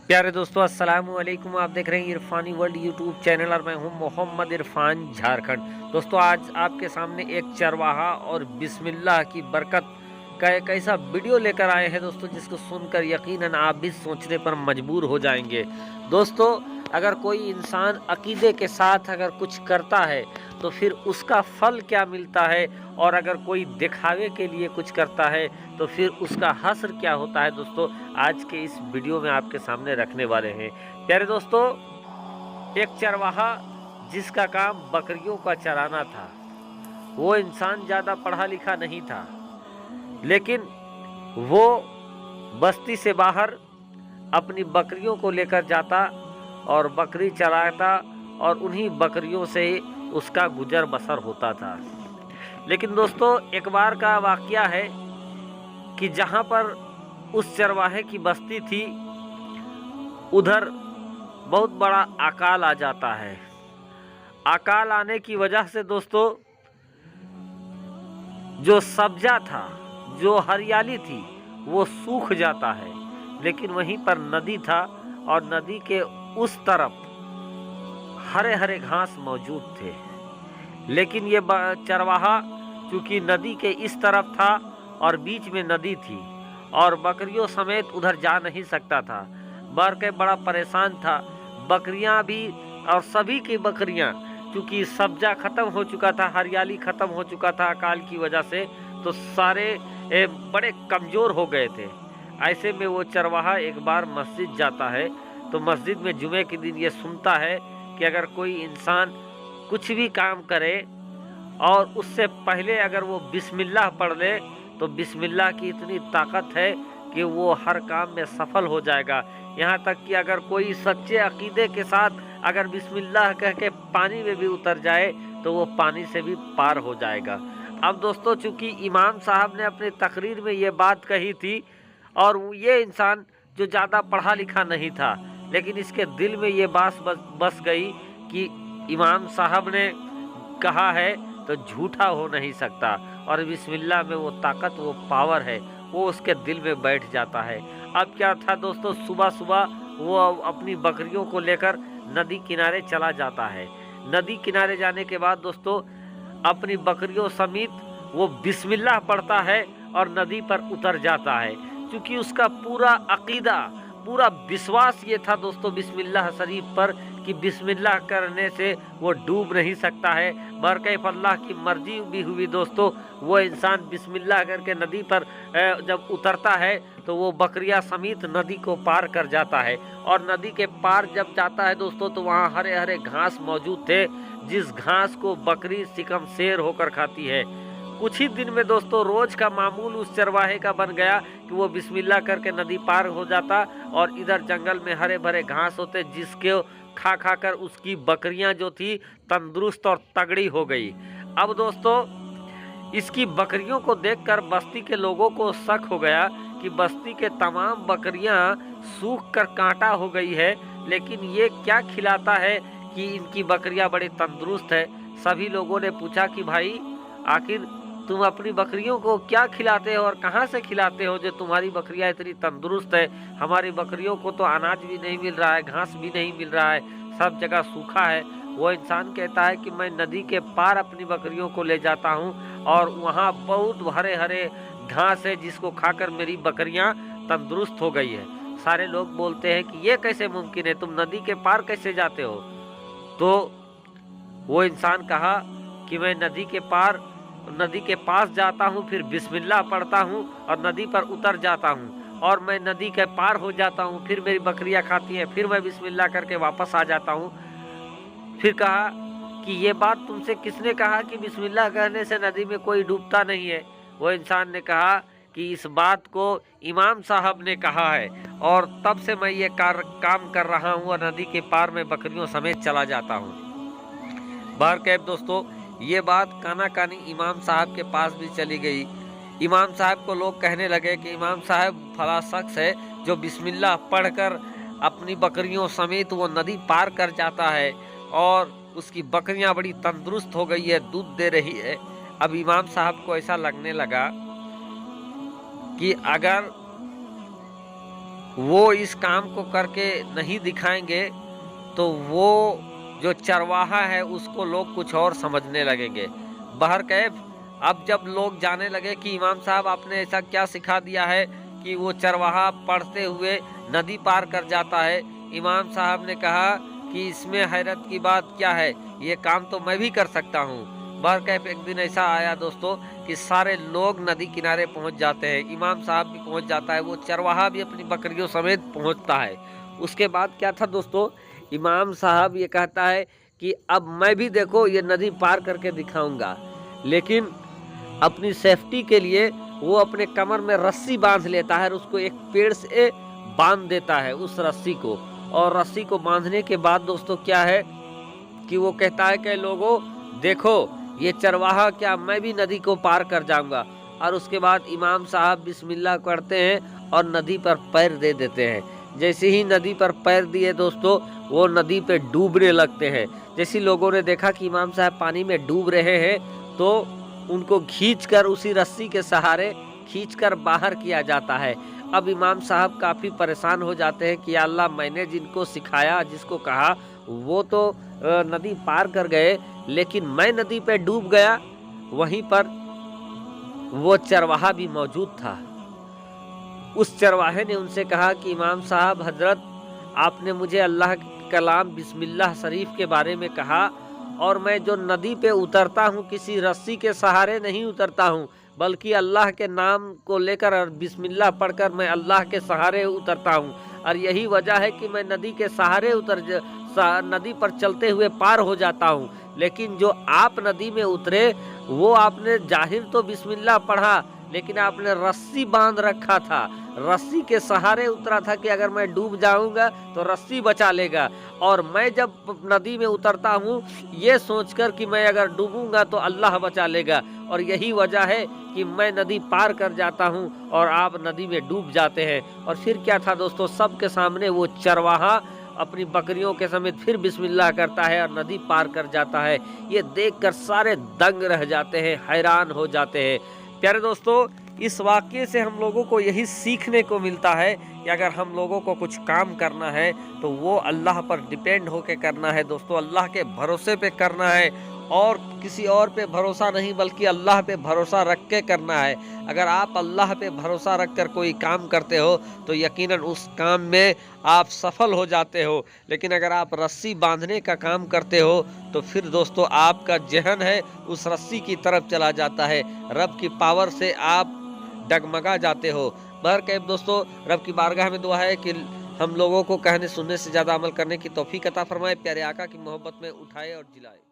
प्यारे दोस्तों, अस्सलाम वालेकुम। आप देख रहे हैं इरफानी वर्ल्ड यूट्यूब चैनल और मैं हूं मोहम्मद इरफान झारखंड। दोस्तों, आज आपके सामने एक चरवाहा और बिस्मिल्लाह की बरकत का एक ऐसा वीडियो लेकर आए हैं दोस्तों, जिसको सुनकर यकीनन आप भी सोचने पर मजबूर हो जाएंगे। दोस्तों, अगर कोई इंसान अकीदे के साथ अगर कुछ करता है तो फिर उसका फल क्या मिलता है, और अगर कोई दिखावे के लिए कुछ करता है तो फिर उसका हश्र क्या होता है, दोस्तों आज के इस वीडियो में आपके सामने रखने वाले हैं। प्यारे दोस्तों, एक चरवाहा जिसका काम बकरियों का चराना था, वो इंसान ज़्यादा पढ़ा लिखा नहीं था, लेकिन वो बस्ती से बाहर अपनी बकरियों को लेकर जाता और बकरी चराता, और उन्हीं बकरियों से उसका गुजर बसर होता था। लेकिन दोस्तों, एक बार का वाकया है कि जहाँ पर उस चरवाहे की बस्ती थी, उधर बहुत बड़ा अकाल आ जाता है। अकाल आने की वजह से दोस्तों, जो सब्जा था, जो हरियाली थी, वो सूख जाता है। लेकिन वहीं पर नदी था और नदी के उस तरफ हरे हरे घास मौजूद थे। लेकिन ये चरवाहा चूंकि नदी के इस तरफ था और बीच में नदी थी और बकरियों समेत उधर जा नहीं सकता था, बढ़ के बड़ा परेशान था। बकरियां भी और सभी की बकरियां, क्योंकि सब्जा खत्म हो चुका था, हरियाली खत्म हो चुका था अकाल की वजह से, तो सारे बड़े कमज़ोर हो गए थे। ऐसे में वो चरवाहा एक बार मस्जिद जाता है, तो मस्जिद में जुमे के दिन ये सुनता है कि अगर कोई इंसान कुछ भी काम करे और उससे पहले अगर वो बिस्मिल्लाह पढ़ ले, तो बिस्मिल्लाह की इतनी ताकत है कि वो हर काम में सफल हो जाएगा। यहाँ तक कि अगर कोई सच्चे अकीदे के साथ अगर बिस्मिल्लाह कह के पानी में भी उतर जाए तो वो पानी से भी पार हो जाएगा। अब दोस्तों, चूंकि इमाम साहब ने अपनी तकरीर में ये बात कही थी, और ये इंसान जो ज़्यादा पढ़ा लिखा नहीं था, लेकिन इसके दिल में ये बात बस गई कि इमाम साहब ने कहा है तो झूठा हो नहीं सकता, और बिस्मिल्लाह में वो ताकत, वो पावर है, वो उसके दिल में बैठ जाता है। अब क्या था दोस्तों, सुबह सुबह वो अपनी बकरियों को लेकर नदी किनारे चला जाता है। नदी किनारे जाने के बाद दोस्तों, अपनी बकरियों समेत वो बिस्मिल्लाह पढ़ता है और नदी पर उतर जाता है। क्योंकि उसका पूरा अकीदा, पूरा विश्वास ये था दोस्तों बिस्मिल्लाह शरीफ पर कि बिस्मिल्लाह करने से वो डूब नहीं सकता है। बरकैफ अल्लाह की मर्जी भी हुई दोस्तों, वो इंसान बिस्मिल्लाह करके नदी पर जब उतरता है तो वो बकरियां समेत नदी को पार कर जाता है। और नदी के पार जब जाता है दोस्तों, तो वहाँ हरे हरे घास मौजूद थे, जिस घास को बकरी सिकम शेर होकर खाती है। कुछ ही दिन में दोस्तों, रोज का मामूल उस चरवाहे का बन गया कि वो बिस्मिल्लाह करके नदी पार हो जाता, और इधर जंगल में हरे भरे घास होते, जिसके खा खा कर उसकी बकरियां जो थी तंदुरुस्त और तगड़ी हो गई। अब दोस्तों, इसकी बकरियों को देखकर बस्ती के लोगों को शक हो गया कि बस्ती के तमाम बकरियां सूख कर कांटा हो गई है, लेकिन ये क्या खिलाता है कि इनकी बकरियां बड़ी तंदुरुस्त है। सभी लोगों ने पूछा कि भाई, आखिर तुम अपनी बकरियों को क्या खिलाते हो और कहाँ से खिलाते हो जो तुम्हारी बकरियां इतनी तंदुरुस्त है? हमारी बकरियों को तो अनाज भी नहीं मिल रहा है, घास भी नहीं मिल रहा है, सब जगह सूखा है। वो इंसान कहता है कि मैं नदी के पार अपनी बकरियों को ले जाता हूँ और वहाँ बहुत हरे हरे घास है, जिसको खाकर मेरी बकरियाँ तंदुरुस्त हो गई है। सारे लोग बोलते हैं कि ये कैसे मुमकिन है, तुम नदी के पार कैसे जाते हो? तो वो इंसान कहा कि मैं नदी के पास जाता हूँ, फिर बिस्मिल्लाह पढ़ता हूँ और नदी पर उतर जाता हूँ, और मैं नदी के पार हो जाता हूँ, फिर मेरी बकरियाँ खाती हैं, फिर मैं बिस्मिल्लाह करके वापस आ जाता हूँ। फिर कहा कि ये बात तुमसे किसने कहा कि बिस्मिल्लाह करने से नदी में कोई डूबता नहीं है? वो इंसान ने कहा कि इस बात को इमाम साहब ने कहा है, और तब से मैं ये काम कर रहा हूँ और नदी के पार में बकरियों समेत चला जाता हूँ। बहरकैफ दोस्तों, ये बात काना कानी इमाम साहब के पास भी चली गई। इमाम साहब को लोग कहने लगे कि इमाम साहब फला शख्स है जो बिस्मिल्लाह पढ़कर अपनी बकरियों समेत वो नदी पार कर जाता है, और उसकी बकरियां बड़ी तंदुरुस्त हो गई है, दूध दे रही है। अब इमाम साहब को ऐसा लगने लगा कि अगर वो इस काम को करके नहीं दिखाएंगे तो वो जो चरवाहा है उसको लोग कुछ और समझने लगेंगे। बहरकैफ अब जब लोग जाने लगे कि इमाम साहब आपने ऐसा क्या सिखा दिया है कि वो चरवाहा पढ़ते हुए नदी पार कर जाता है, इमाम साहब ने कहा कि इसमें हैरत की बात क्या है, ये काम तो मैं भी कर सकता हूँ। बहरकैफ एक दिन ऐसा आया दोस्तों कि सारे लोग नदी किनारे पहुँच जाते हैं, इमाम साहब भी पहुँच जाता है, वो चरवाहा भी अपनी बकरियों समेत पहुँचता है। उसके बाद क्या था दोस्तों, इमाम साहब ये कहता है कि अब मैं भी देखो ये नदी पार करके दिखाऊंगा, लेकिन अपनी सेफ्टी के लिए वो अपने कमर में रस्सी बांध लेता है और उसको एक पेड़ से बांध देता है उस रस्सी को। और रस्सी को बांधने के बाद दोस्तों क्या है कि वो कहता है कि लोगों देखो ये चरवाहा, क्या मैं भी नदी को पार कर जाऊंगा। और उसके बाद इमाम साहब बिस्मिल्लाह करते हैं और नदी पर पैर दे देते हैं। जैसे ही नदी पर पैर दिए दोस्तों, वो नदी पे डूबने लगते हैं। जैसे लोगों ने देखा कि इमाम साहब पानी में डूब रहे हैं तो उनको खींचकर उसी रस्सी के सहारे खींचकर बाहर किया जाता है। अब इमाम साहब काफ़ी परेशान हो जाते हैं कि अल्लाह, मैंने जिनको सिखाया, जिसको कहा, वो तो नदी पार कर गए, लेकिन मैं नदी पे डूब गया। वहीं पर वो चरवाहा भी मौजूद था। उस चरवाहे ने उनसे कहा कि इमाम साहब, हजरत, आपने मुझे अल्लाह के कलाम बिस्मिल्लाह शरीफ के बारे में कहा, और मैं जो नदी पे उतरता हूँ किसी रस्सी के सहारे नहीं उतरता हूँ, बल्कि अल्लाह के नाम को लेकर और बिस्मिल्लाह पढ़कर मैं अल्लाह के सहारे उतरता हूँ। और यही वजह है कि मैं नदी के सहारे नदी पर चलते हुए पार हो जाता हूँ। लेकिन जो आप नदी में उतरे, वो आपने जाहिर तो बिस्मिल्लाह पढ़ा, लेकिन आपने रस्सी बांध रखा था, रस्सी के सहारे उतरा था कि अगर मैं डूब जाऊंगा तो रस्सी बचा लेगा। और मैं जब नदी में उतरता हूँ ये सोचकर कि मैं अगर डूबूंगा तो अल्लाह बचा लेगा, और यही वजह है कि मैं नदी पार कर जाता हूँ और आप नदी में डूब जाते हैं। और फिर क्या था दोस्तों, सबके सामने वो चरवाहा अपनी बकरियों के समेत फिर बिस्मिल्लाह करता है और नदी पार कर जाता है। ये देखकर सारे दंग रह जाते हैं, हैरान हो जाते हैं। प्यारे दोस्तों, इस वाक़ये से हम लोगों को यही सीखने को मिलता है कि अगर हम लोगों को कुछ काम करना है तो वो अल्लाह पर डिपेंड होके करना है दोस्तों, अल्लाह के भरोसे पे करना है, और किसी और पे भरोसा नहीं बल्कि अल्लाह पे भरोसा रख के करना है। अगर आप अल्लाह पे भरोसा रख कर कोई काम करते हो तो यकीनन उस काम में आप सफल हो जाते हो। लेकिन अगर आप रस्सी बांधने का काम करते हो तो फिर दोस्तों आपका जहन है उस रस्सी की तरफ चला जाता है, रब की पावर से आप डगमगा जाते हो। बहरकैफ दोस्तों, रब की बारगाह में दुआ है कि हम लोगों को कहने सुनने से ज़्यादा अमल करने की तौफीक अता फरमाए, प्यारे आका की मोहब्बत में उठाए और जिलाए।